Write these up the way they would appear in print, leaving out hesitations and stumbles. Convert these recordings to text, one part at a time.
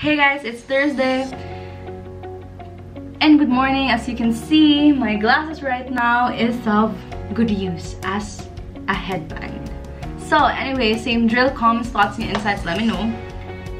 Hey guys, it's Thursday and good morning. As you can see, my glasses right now is of good use as a headband. So anyway, same drill, comments, thoughts, and insights, let me know.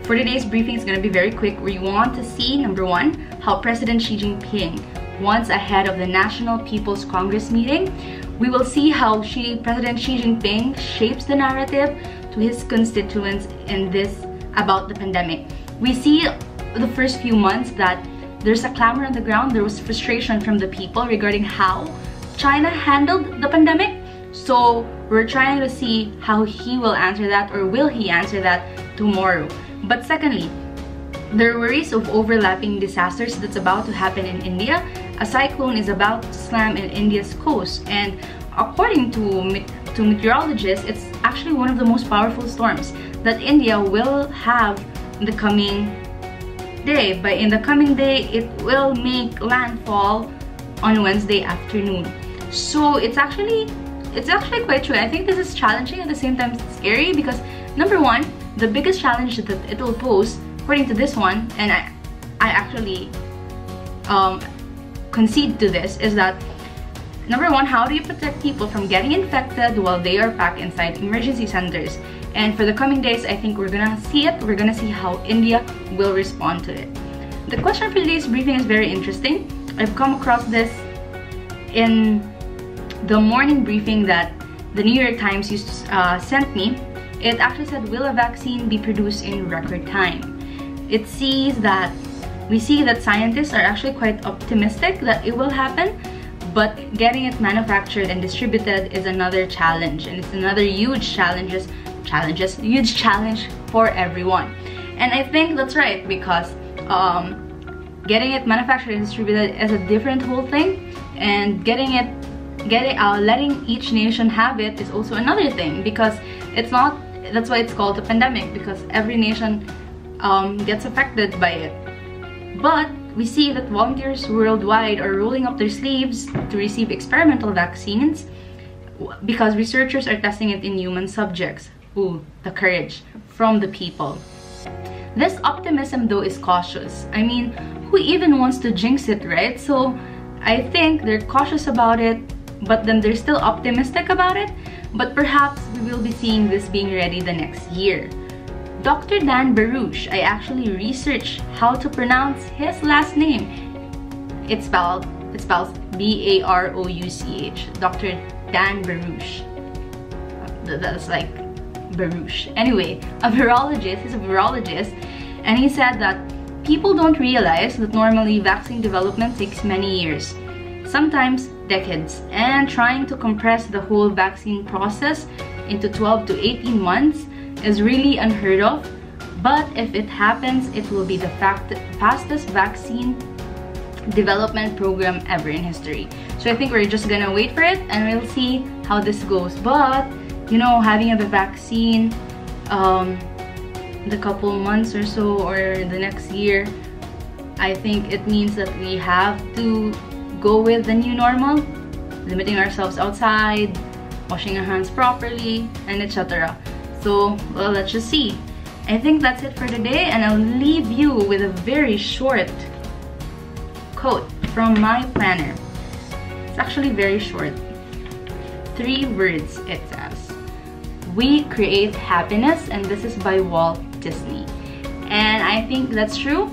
For today's briefing, it's gonna be very quick. We want to see, number one, how President Xi Jinping wants ahead of the National People's Congress meeting. We will see how President Xi Jinping shapes the narrative to his constituents in this about the pandemic. We see the first few months that there's a clamor on the ground. There was frustration from the people regarding how China handled the pandemic. So we're trying to see how he will answer that, or will he answer that tomorrow. But secondly, there are worries of overlapping disasters that's about to happen in India. A cyclone is about to slam in India's coast, and according to meteorologists, it's actually one of the most powerful storms that India will have in the coming day. But in the coming day, it will make landfall on Wednesday afternoon. So it's actually quite true. I think this is challenging, at the same time it's scary, because number one, the biggest challenge that it will pose, according to this one, and I actually concede to this, is that number one, how do you protect people from getting infected while they are packed inside emergency centers? And for the coming days, I think we're gonna see it. We're gonna see how India will respond to it. The question for today's briefing is very interesting. I've come across this in the morning briefing that the New York Times sent me. It actually said, will a vaccine be produced in record time? We see that scientists are actually quite optimistic that it will happen, but getting it manufactured and distributed is another challenge, and it's another huge challenge for everyone. And I think that's right, because getting it manufactured and distributed is a different whole thing, and letting each nation have it is also another thing, because it's not, that's why it's called a pandemic, because every nation gets affected by it. But we see that volunteers worldwide are rolling up their sleeves to receive experimental vaccines because researchers are testing it in human subjects. Ooh, the courage from the people. This optimism though is cautious. I mean, who even wants to jinx it, right? So I think they're cautious about it, but then they're still optimistic about it. But perhaps we will be seeing this being ready the next year. Dr. Dan Barouch, I actually researched how to pronounce his last name. It spells B-A-R-O-U-C-H. Dr. Dan Barouch. That's like Barouch. Anyway, he's a virologist, and he said that people don't realize that normally vaccine development takes many years, sometimes decades, and trying to compress the whole vaccine process into 12 to 18 months is really unheard of. But if it happens, it will be the fastest vaccine development program ever in history. So I think we're just gonna wait for it and we'll see how this goes. But you know, having the vaccine the couple months or so, or the next year, I think it means that we have to go with the new normal, limiting ourselves outside, washing our hands properly, and etc. So, well, let's just see. I think that's it for today, and I'll leave you with a very short quote from my planner. It's actually very short. 3 words it says. We create happiness, and this is by Walt Disney. And I think that's true,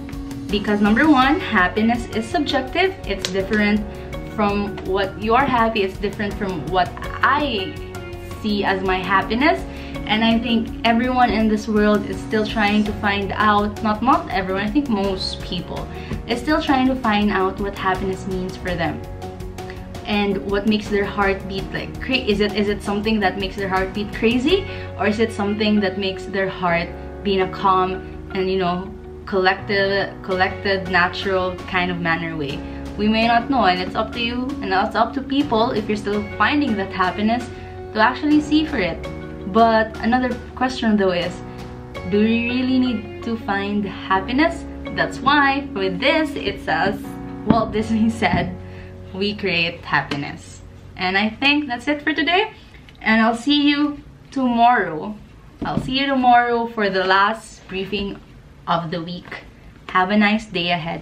because number one, happiness is subjective. It's different from what you are happy. It's different from what I see as my happiness. And I think everyone in this world is still trying to find out, not everyone, I think most people is still trying to find out what happiness means for them, and what makes their heart beat like is it something that makes their heart beat crazy, or is it something that makes their heart be in a calm and, you know, collected, natural kind of manner way? We may not know, and it's up to you, and it's up to people, if you're still finding that happiness, to actually see for it. But another question though is, do we really need to find happiness? That's why with this it says, Walt Disney said, we create happiness. And I think that's it for today, and I'll see you tomorrow. For the last briefing of the week. have a nice day ahead.